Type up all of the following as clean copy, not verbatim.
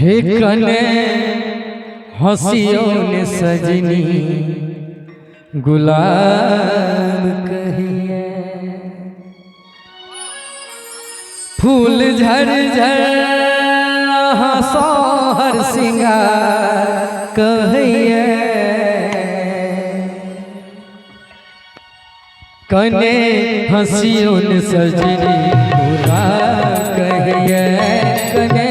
हे कने हंसियों ने सजनी गुलाब कहिए, फूल झर झर सोहर सिंगार कहिए, कने हंसियों ने सजनी गुलाब कहिए, कने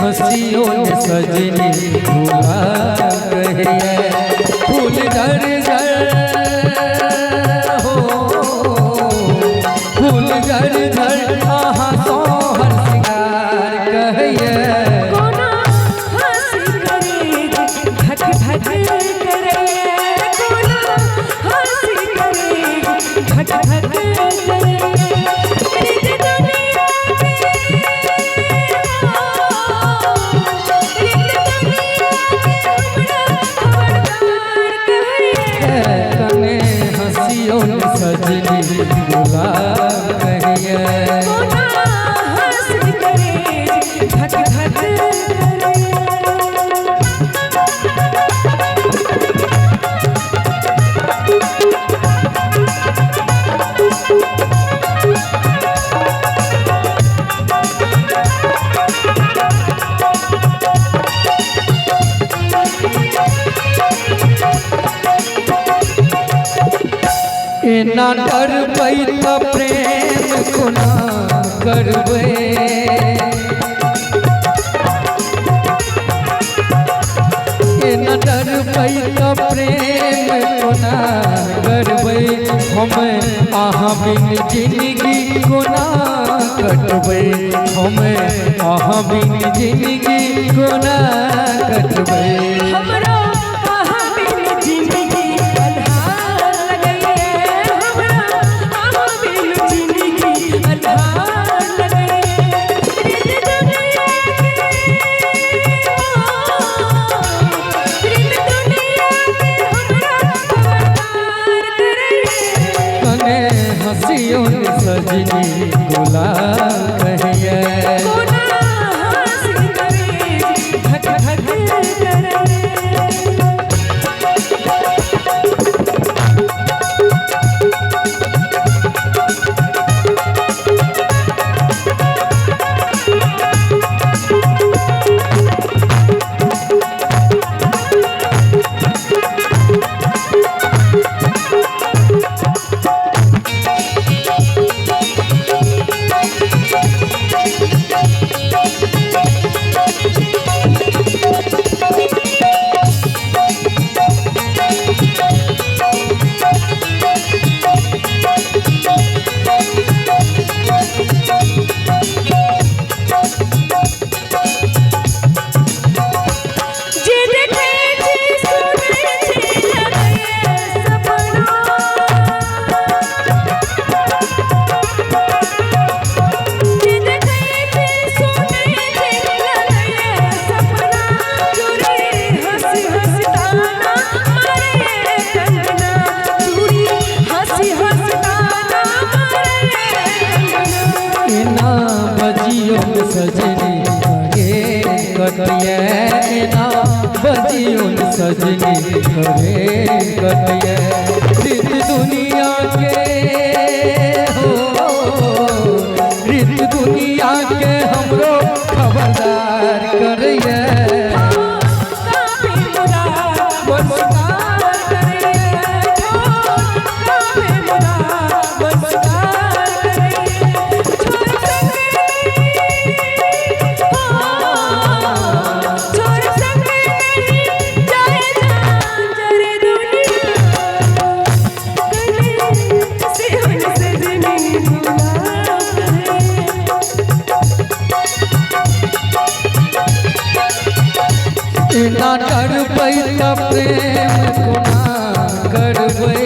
हंसियों ने सजनी गुलाब कहिए, फूल झर झर हो, फूल झर झर सोहर सिंगार कहिए, कोना हंसी करे धक धक करे, कोना हंसी करे धक धक करे, रित दुनिया कने हंसियों ने सजनी गुलाब कहिए, कोना हंसी करे धक धक करे। ना डर पैता प्रेम को ना करवे, ना डर पैता प्रेम को ना करवे, हम आहा बिन जिंदगी को ना कटवे, हम आहा बिन जिंदगी को ना कटवे, हमरा आहा बिन जिंदगी अल्हार लगइए, हमरा आहा बिन जिंदगी अल्हार लगइए, रित दुनिया के हमरा खबरदार करिए, कने हंसियों ने सजनी गुलाब कहिए, कोना हंसी करे धक धक करे। सजनी करे कटिए, ना बजियों सजनी करे कटिए, रित दुनिया के हो, रित दुनिया के हमरो खबरदार करिए, ना डर पैता प्रेम को ना करवे,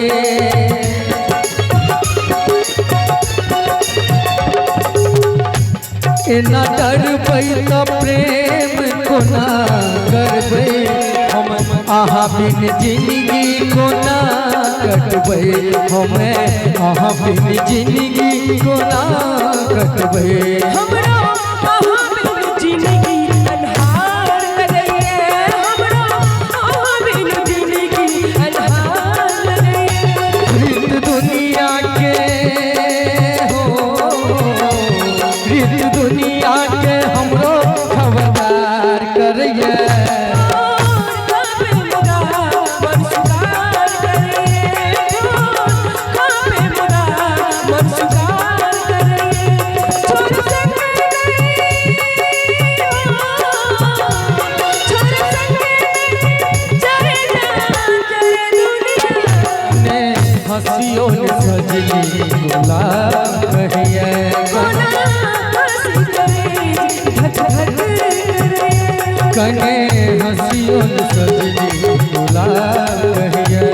ना डर पैता प्रेम को ना करवे, हम आहा बिन जिंदगी को ना कटवे, हम आहा बिन जिंदगी को ना कटवे, हमरा आहा बिन जिंदगी अल्हार कने हंसियो सजनी बुला कहिए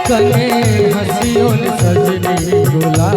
कने हंसियो सजनी बुला